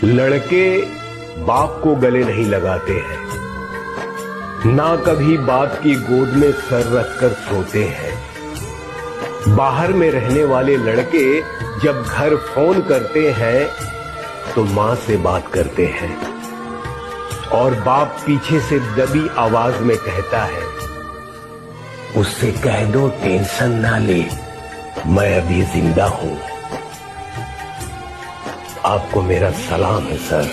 लड़के बाप को गले नहीं लगाते हैं, ना कभी बाप की गोद में सर रखकर सोते हैं। बाहर में रहने वाले लड़के जब घर फोन करते हैं तो मां से बात करते हैं और बाप पीछे से दबी आवाज में कहता है, उससे कह दो टेंशन ना ले, मैं अभी जिंदा हूं। आपको मेरा सलाम है सर।